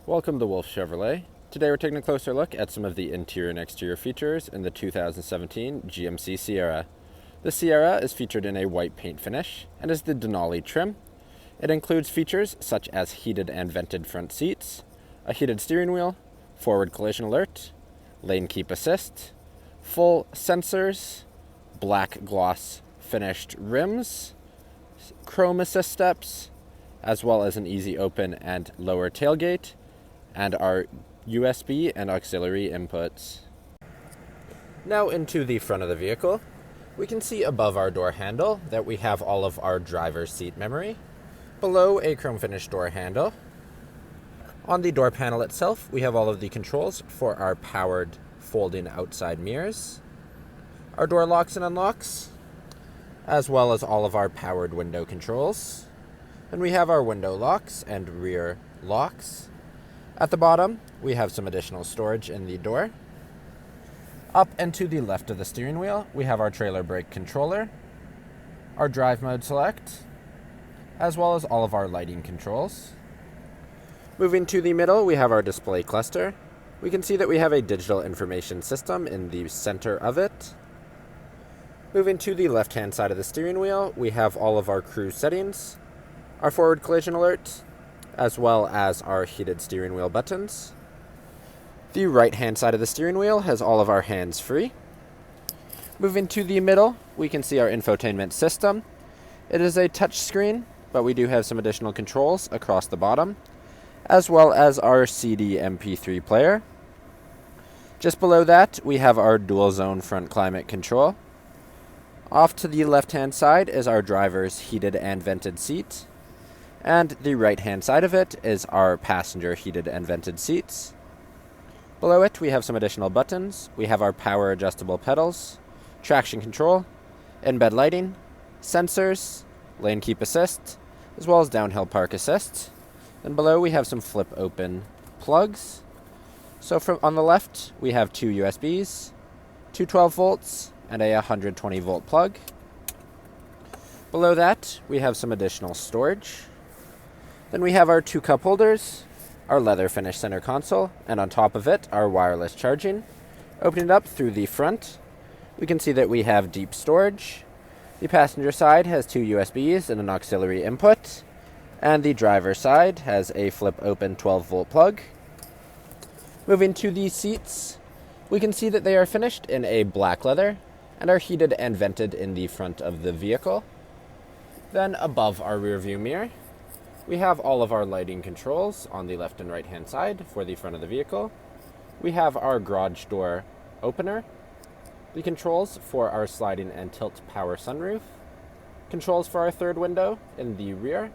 Welcome to Wolfe Chevrolet. Today we're taking a closer look at some of the interior and exterior features in the 2017 GMC Sierra. The Sierra is featured in a white paint finish and is the Denali trim. It includes features such as heated and vented front seats, a heated steering wheel, forward collision alert, lane keep assist, full sensors, black gloss finished rims, chrome assist steps, as well as an easy open and lower tailgate, and our USB and auxiliary inputs. Now into the front of the vehicle, we can see above our door handle that we have all of our driver's seat memory. Below a chrome finished door handle. On the door panel itself, we have all of the controls for our powered folding outside mirrors, our door locks and unlocks, as well as all of our powered window controls. And we have our window locks and rear locks. At the bottom, we have some additional storage in the door. Up and to the left of the steering wheel, we have our trailer brake controller, our drive mode select, as well as all of our lighting controls. Moving to the middle, we have our display cluster. We can see that we have a digital information system in the center of it. Moving to the left-hand side of the steering wheel, we have all of our cruise settings, our forward collision alert, as well as our heated steering wheel buttons. The right-hand side of the steering wheel has all of our hands-free. Moving to the middle, we can see our infotainment system. It is a touch screen, but we do have some additional controls across the bottom, as well as our CD MP3 player. Just below that, we have our dual zone front climate control. Off to the left-hand side is our driver's heated and vented seat, and the right-hand side of it is our passenger heated and vented seats. Below it, we have some additional buttons. We have our power adjustable pedals, traction control, in-bed lighting, sensors, lane keep assist, as well as downhill park assist. And below, we have some flip open plugs. So on the left, we have two USBs, two 12 volts, and a 120 volt plug. Below that, we have some additional storage. Then we have our two cup holders, our leather finish center console, and on top of it, our wireless charging. Opening it up through the front, we can see that we have deep storage. The passenger side has two USBs and an auxiliary input, and the driver's side has a flip open 12 volt plug. Moving to the seats, we can see that they are finished in a black leather and are heated and vented in the front of the vehicle. Then above our rear view mirror, we have all of our lighting controls on the left and right hand side for the front of the vehicle. We have our garage door opener, the controls for our sliding and tilt power sunroof, controls for our third window in the rear,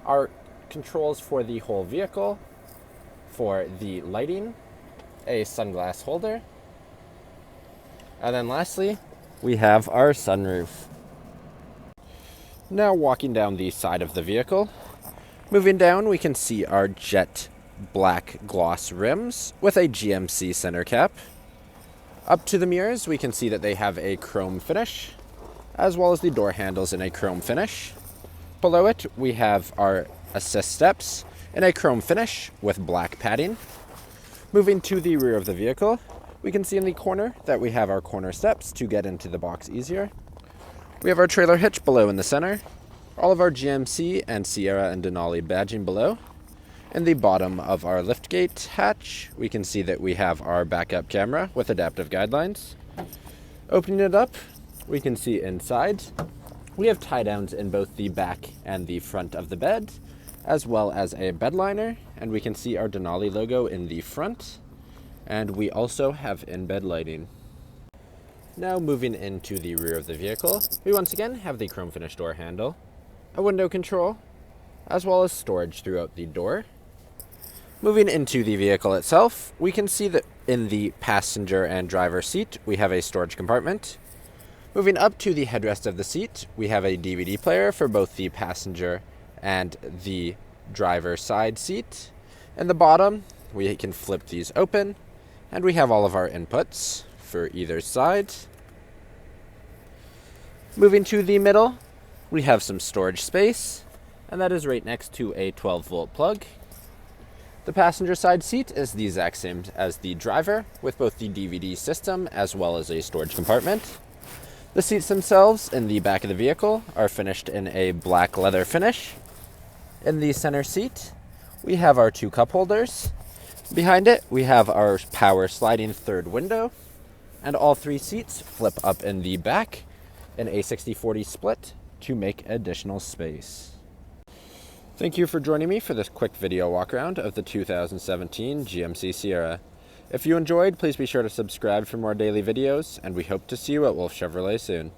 our controls for the whole vehicle, for the lighting, a sunglass holder, and then lastly, we have our sunroof. Now walking down the side of the vehicle, moving down, we can see our jet black gloss rims with a GMC center cap. Up to the mirrors, we can see that they have a chrome finish, as well as the door handles in a chrome finish. Below it, we have our assist steps in a chrome finish with black padding. Moving to the rear of the vehicle, we can see in the corner that we have our corner steps to get into the box easier. We have our trailer hitch below in the center, all of our GMC and Sierra and Denali badging below. In the bottom of our liftgate hatch, we can see that we have our backup camera with adaptive guidelines. Opening it up, we can see inside we have tie downs in both the back and the front of the bed, as well as a bed liner, and we can see our Denali logo in the front, and we also have in-bed lighting. Now moving into the rear of the vehicle, we once again have the chrome finish door handle, a window control, as well as storage throughout the door. Moving into the vehicle itself, we can see that in the passenger and driver seat, we have a storage compartment. Moving up to the headrest of the seat, we have a DVD player for both the passenger and the driver side seat. In the bottom, we can flip these open, and we have all of our inputs for either side. Moving to the middle, we have some storage space, and that is right next to a 12 volt plug. The passenger side seat is the exact same as the driver, with both the DVD system as well as a storage compartment. The seats themselves in the back of the vehicle are finished in a black leather finish. In the center seat, we have our 2 cup holders. Behind it, we have our power sliding third window, and all 3 seats flip up in the back in a 60-40 split to make additional space. Thank you for joining me for this quick video walk around of the 2017 GMC Sierra. If you enjoyed, please be sure to subscribe for more daily videos, and we hope to see you at Wolfe Chevrolet soon.